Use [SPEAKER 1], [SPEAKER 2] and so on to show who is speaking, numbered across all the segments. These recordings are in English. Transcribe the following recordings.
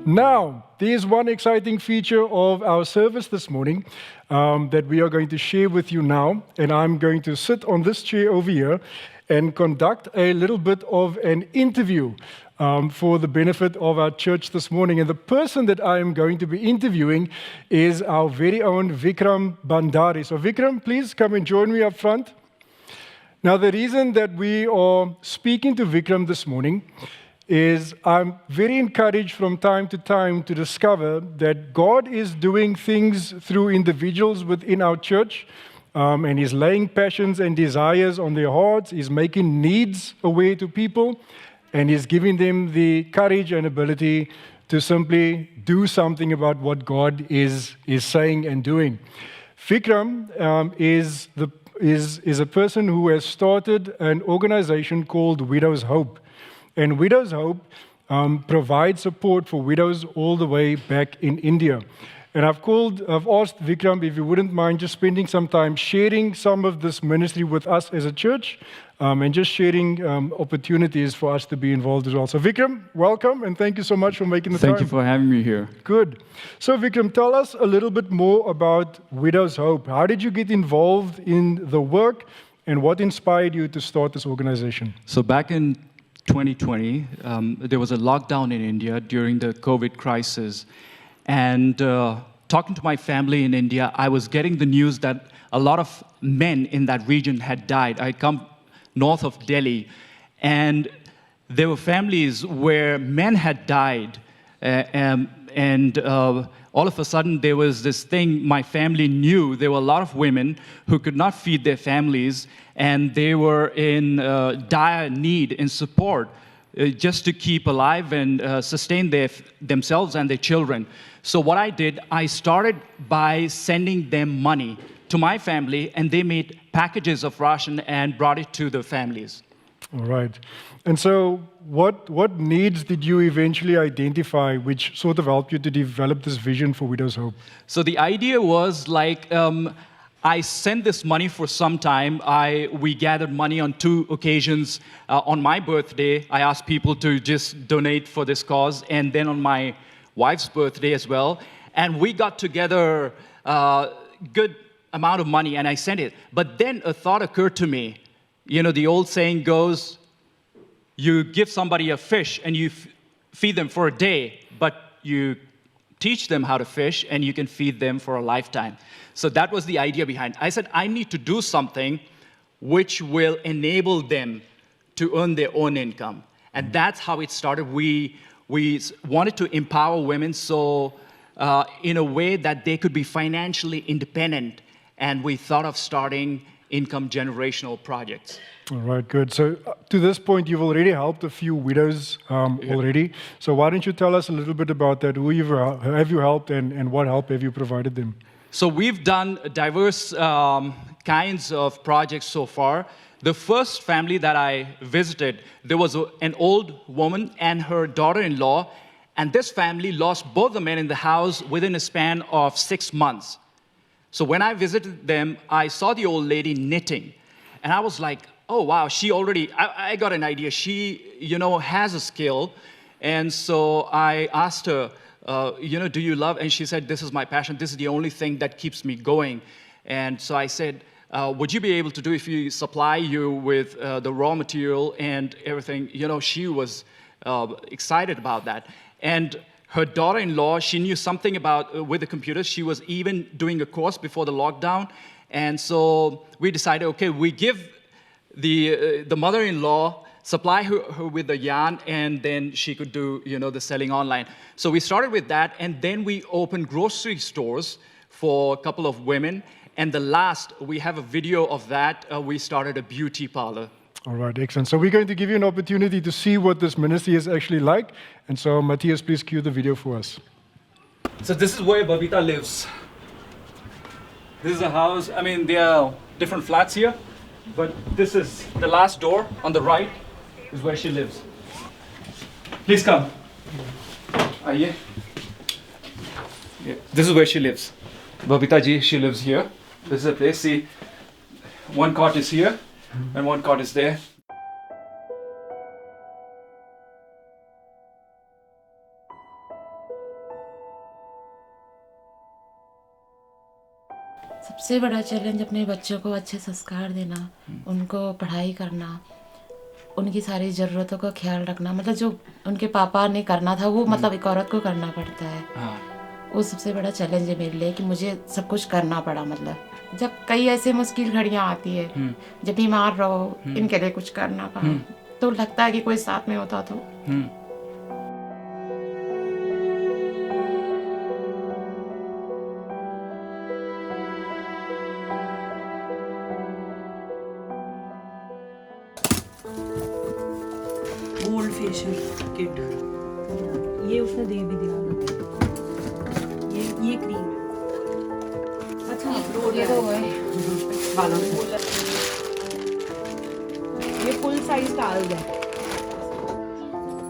[SPEAKER 1] Now, there's one exciting feature of our service this morning that we are going to share with you now. And I'm going to sit on this chair over here and conduct a little bit of an interview for the benefit of our church this morning. And the person that I am going to be interviewing is our very own Vikram Bandari. So Vikram, please come and join me up front. Now, the reason that we are speaking to Vikram this morning is I'm very encouraged from time to time to discover that God is doing things through individuals within our church, and He's laying passions and desires on their hearts. He's making needs aware to people, and He's giving them the courage and ability to simply do something about what God is saying and doing. Vikram is a person who has started an organization called Widow's Hope. And Widow's Hope provides support for widows all the way back in India. And I've asked Vikram if he wouldn't mind just spending some time sharing some of this ministry with us as a church, and just sharing opportunities for us to be involved as well. So Vikram, welcome, and thank you so much for making the time.
[SPEAKER 2] Thank you for having me here.
[SPEAKER 1] Good. So Vikram, tell us a little bit more about Widow's Hope. How did you get involved in the work, and what inspired you to start this organization?
[SPEAKER 2] So back in 2020, there was a lockdown in India during the COVID crisis. And talking to my family in India, I was getting the news that a lot of men in that region had died. I come north of Delhi, and there were families where men had died. All of a sudden, there was this thing my family knew. There were a lot of women who could not feed their families, and they were in dire need and support just to keep alive and sustain themselves and their children. So what I did, I started by sending them money to my family, and they made packages of ration and brought it to the families.
[SPEAKER 1] All right. And so what needs did you eventually identify which sort of helped you to develop this vision for Widow's Hope?
[SPEAKER 2] So the idea was like, I sent this money for some time. We gathered money on 2 occasions. On my birthday, I asked people to just donate for this cause, and then on my wife's birthday as well. And we got together a good amount of money, and I sent it. But then a thought occurred to me. You know, the old saying goes, you give somebody a fish and you feed them for a day, but you teach them how to fish and you can feed them for a lifetime. So that was the idea behind it. I said, I need to do something which will enable them to earn their own income. And that's how it started. We wanted to empower women so in a way that they could be financially independent. And we thought of starting income generational projects.
[SPEAKER 1] All right, good. So to this point, you've already helped a few widows already. So why don't you tell us a little bit about that? Who have you helped, and what help have you provided them?
[SPEAKER 2] So we've done diverse kinds of projects so far. The first family that I visited, there was an old woman and her daughter-in-law, and this family lost both the men in the house within a span of 6 months. So when I visited them, I saw the old lady knitting, and I was like, oh wow, I got an idea. She, has a skill. And so I asked her, do you love, and she said, this is my passion. This is the only thing that keeps me going. And so I said, would you be able to do if we supply you with the raw material and everything? She was excited about that. And her daughter-in-law, she knew something about with the computers. She was even doing a course before the lockdown. And so we decided, okay, we give the mother-in-law, supply her with the yarn, and then she could do, the selling online. So we started with that, and then we opened grocery stores for a couple of women. And the last, we have a video of that, we started a beauty parlor.
[SPEAKER 1] All right, excellent. So we're going to give you an opportunity to see what this ministry is actually like. And so, Matthias, please cue the video for us.
[SPEAKER 2] So this is where Babita lives. This is a house. I mean, there are different flats here, but this is the last door on the right is where she lives. Please come. Aye. Yeah. This is where she lives. Babita ji, she lives here. This is a place. See, one cot is here. And one cot is there.
[SPEAKER 3] सबसे बड़ा challenge अपने बच्चों को अच्छे संस्कार देना, उनको पढ़ाई करना, उनकी सारी ज़रूरतों का ख्याल रखना, मतलब जो उनके पापा ने करना था वो मतलब एक औरत को करना पड़ता है। वो सबसे बड़ा चैलेंज है मेरे लिए कि मुझे सब कुछ करना पड़ा। मतलब जब कई ऐसे मुश्किल घड़ियाँ आती है, जब बीमार रहो, इनके लिए कुछ करना पड़ा, तो लगता है कि कोई साथ में होता तो।
[SPEAKER 4] गोल्ड फेशियल किट ये उसने दे भी दिया। ये क्रीम है। अच्छा
[SPEAKER 3] ये तो गए
[SPEAKER 4] बालों में ये फुल साइज टाल्स है।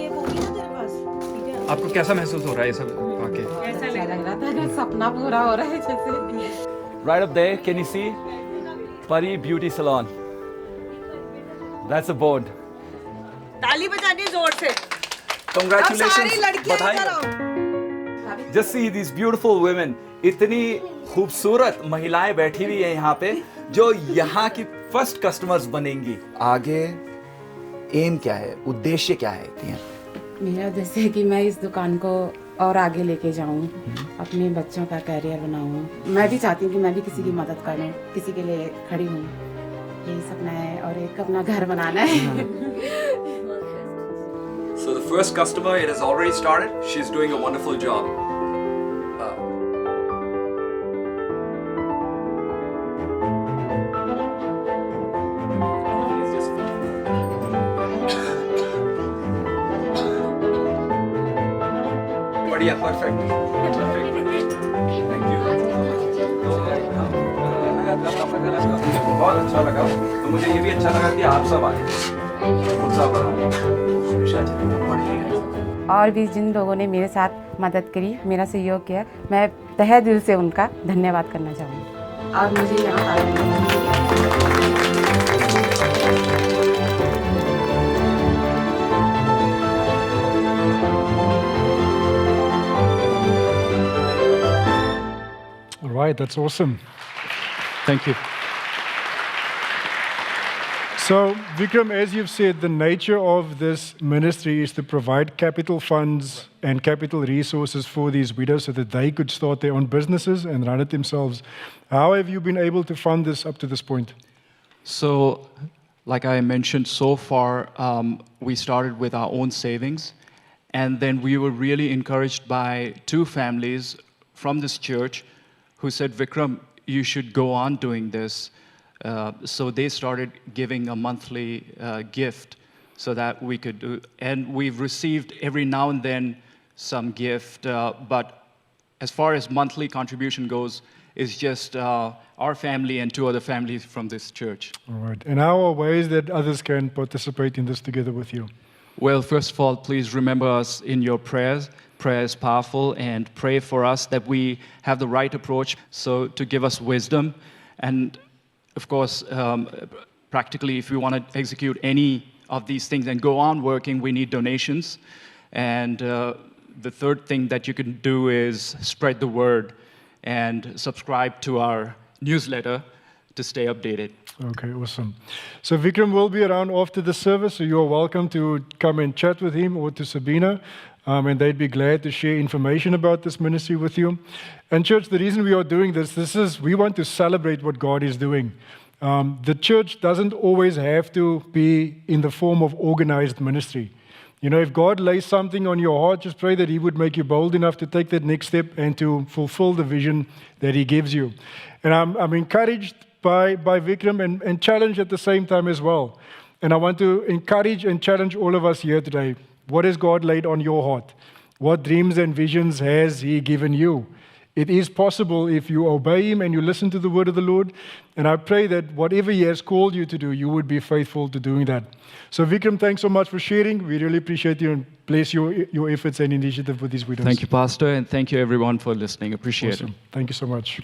[SPEAKER 4] ये होगी ना तेरे पास, ठीक है?
[SPEAKER 5] आपको कैसा महसूस हो रहा है ये सब आके?
[SPEAKER 3] ऐसा लग रहा था कि सपना पूरा हो रहा है जैसे।
[SPEAKER 6] Right up there, can you see? Pari Beauty Salon. That's a board.
[SPEAKER 4] ताली बजानी जोर से।
[SPEAKER 6] Congratulations.
[SPEAKER 4] अब सारी लड़कियां
[SPEAKER 6] बधाई।
[SPEAKER 4] इधर आओ।
[SPEAKER 6] Just see these beautiful women. इतनी खूबसूरत महिलाएं बैठी हुई हैं यहाँ पे जो यहाँ की फर्स्ट कस्टमर्स बनेंगी। आगे एम क्या है, उद्देश्य क्या है?
[SPEAKER 3] मेरा उद्देश्य है कि मैं इस दुकान को और आगे लेके जाऊं, अपने बच्चों का करियर बनाऊं। मैं भी चाहती हूँ कि मैं भी किसी की मदद करूं, किसी के लिए खड़ी हूँ। यही सपना है और एक अपना घर बनाना है।
[SPEAKER 5] So the first customer, it has already started. She's doing a wonderful job. बढ़िया, perfect. Thank you. बहुत अच्छा लगा। तो मुझे ये भी अच्छा लगा कि आप सब आए। उत्साह बढ़ा।
[SPEAKER 3] और भी जिन लोगों ने मेरे साथ मदद करी, मेरा सहयोग किया, मैं तहे दिल से उनका धन्यवाद करना चाहूँगी। और मुझे यहाँ
[SPEAKER 1] All right, that's awesome. Thank you. So, Vikram, as you've said, the nature of this ministry is to provide capital funds and capital resources for these widows so that they could start their own businesses and run it themselves. How have you been able to fund this up to this point?
[SPEAKER 2] So, like I mentioned so far, we started with our own savings, and then we were really encouraged by two families from this church who said, Vikram, you should go on doing this. So they started giving a monthly gift so that we could do, and we've received every now and then some gift, but as far as monthly contribution goes, it's just our family and two other families from this church.
[SPEAKER 1] All right. And how are ways that others can participate in this together with you?
[SPEAKER 2] Well, first of all, please remember us in your prayers. Prayer is powerful, and pray for us that we have the right approach, so to give us wisdom. And of course, practically, if we want to execute any of these things and go on working, we need donations. And the third thing that you can do is spread the word and subscribe to our newsletter to stay updated.
[SPEAKER 1] Okay, awesome. So Vikram will be around after the service, so you're welcome to come and chat with him or to Sabina, and they'd be glad to share information about this ministry with you. And church, the reason we are doing this is we want to celebrate what God is doing. The church doesn't always have to be in the form of organized ministry. You know, if God lays something on your heart, just pray that He would make you bold enough to take that next step and to fulfill the vision that He gives you. And I'm encouraged by Vikram and challenged at the same time as well. And I want to encourage and challenge all of us here today. What has God laid on your heart? What dreams and visions has He given you? It is possible if you obey Him and you listen to the word of the Lord. And I pray that whatever He has called you to do, you would be faithful to doing that. So Vikram, thanks so much for sharing. We really appreciate you and bless your efforts and initiative with these widows.
[SPEAKER 2] Thank you, Pastor, and thank you everyone for listening. Appreciate it.
[SPEAKER 1] Awesome. Thank you so much.